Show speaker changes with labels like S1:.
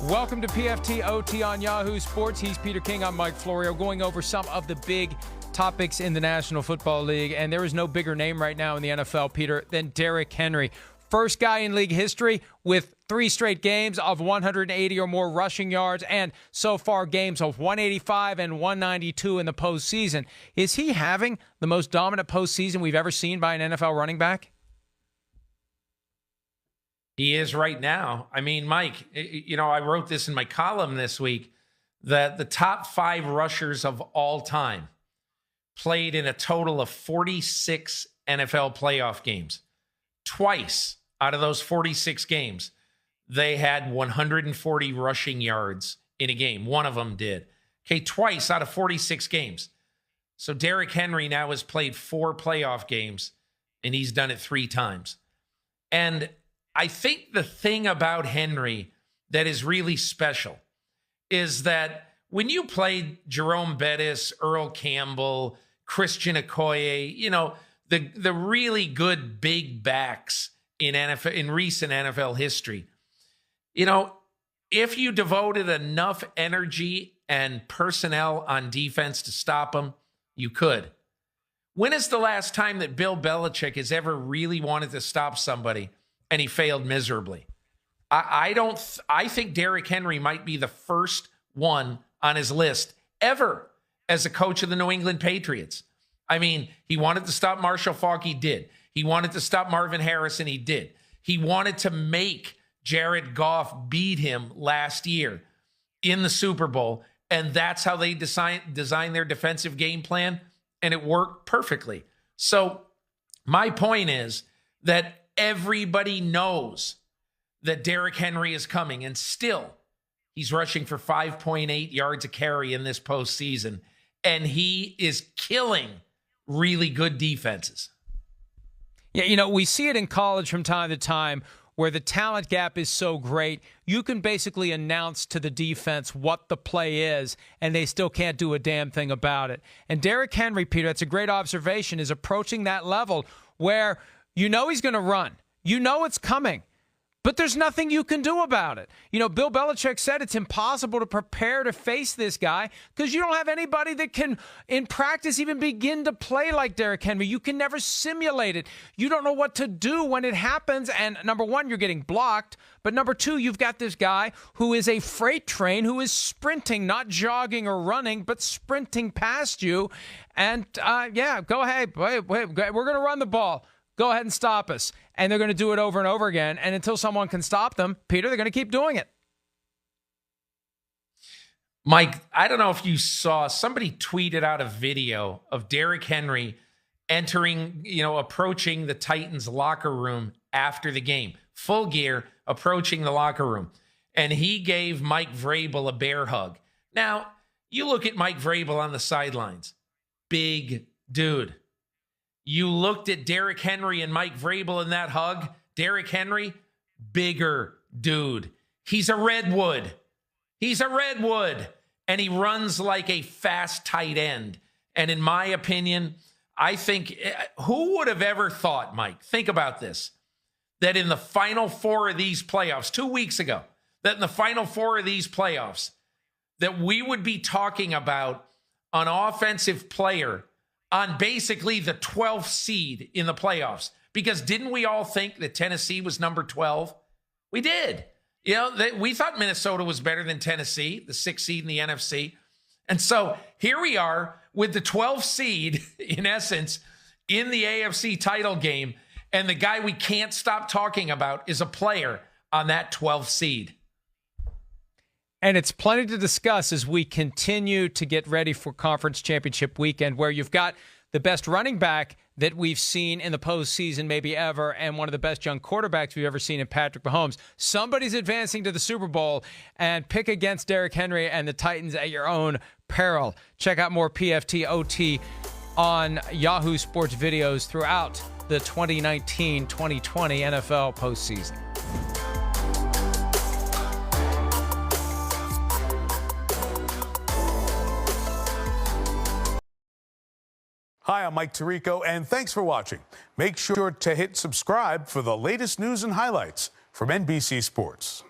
S1: Welcome to PFT OT on Yahoo Sports. He's Peter King. I'm Mike Florio, going over some of the big topics in the National Football League. And there is no bigger name right now in the NFL, Peter, than Derrick Henry. First guy in league history with 3 straight games of 180 or more rushing yards, and so far games of 185 and 192 in the postseason. Is he having the most dominant postseason we've ever seen by an NFL running back?
S2: He is right now. I mean, Mike, I wrote this in my column this week that the top 5 rushers of all time played in a total of 46 NFL playoff games. Twice out of those 46 games, they had 140 rushing yards in a game. One of them did. Okay, twice out of 46 games. So Derrick Henry now has played 4 playoff games, and he's done it 3 times. And I think the thing about Henry that is really special is that when you played Jerome Bettis, Earl Campbell, Christian Okoye, the really good big backs in recent NFL history, if you devoted enough energy and personnel on defense to stop them, you could. When is the last time that Bill Belichick has ever really wanted to stop somebody and he failed miserably? I think Derrick Henry might be the first one on his list ever as a coach of the New England Patriots. I mean, he wanted to stop Marshall Faulk, he did. He wanted to stop Marvin Harrison, he did. He wanted to make Jared Goff beat him last year in the Super Bowl, and that's how they designed their defensive game plan, and it worked perfectly. So my point is that everybody knows that Derrick Henry is coming, and still he's rushing for 5.8 yards a carry in this postseason, and he is killing really good defenses.
S1: Yeah, we see it in college from time to time where the talent gap is so great, you can basically announce to the defense what the play is, and they still can't do a damn thing about it. And Derrick Henry, Peter, that's a great observation, is approaching that level where he's going to run. You know it's coming, but there's nothing you can do about it. Bill Belichick said it's impossible to prepare to face this guy because you don't have anybody that can, in practice, even begin to play like Derrick Henry. You can never simulate it. You don't know what to do when it happens. And number one, you're getting blocked. But number two, you've got this guy who is a freight train who is sprinting, not jogging or running, but sprinting past you. And go ahead. Wait, we're going to run the ball. Go ahead and stop us. And they're going to do it over and over again. And until someone can stop them, Peter, they're going to keep doing it.
S2: Mike, I don't know if you saw, somebody tweeted out a video of Derrick Henry approaching the Titans locker room after the game. Full gear, approaching the locker room. And he gave Mike Vrabel a bear hug. Now, you look at Mike Vrabel on the sidelines. Big dude. You looked at Derrick Henry and Mike Vrabel in that hug. Derrick Henry, bigger dude. He's a redwood. And he runs like a fast tight end. And in my opinion, I think, who would have ever thought, Mike, think about this, that in the final 4 of these playoffs, 2 weeks ago, that in the final 4 of these playoffs, that we would be talking about an offensive player on basically the 12th seed in the playoffs. Because didn't we all think that Tennessee was number 12? We did. We thought Minnesota was better than Tennessee, the 6th seed in the NFC. And so here we are with the 12th seed, in essence, in the AFC title game. And the guy we can't stop talking about is a player on that 12th seed.
S1: And it's plenty to discuss as we continue to get ready for Conference Championship Weekend, where you've got the best running back that we've seen in the postseason maybe ever, and one of the best young quarterbacks we've ever seen in Patrick Mahomes. Somebody's advancing to the Super Bowl, and pick against Derrick Henry and the Titans at your own peril. Check out more PFT OT on Yahoo Sports videos throughout the 2019-2020 NFL postseason.
S3: Hi, I'm Mike Tirico, and thanks for watching. Make sure to hit subscribe for the latest news and highlights from NBC Sports.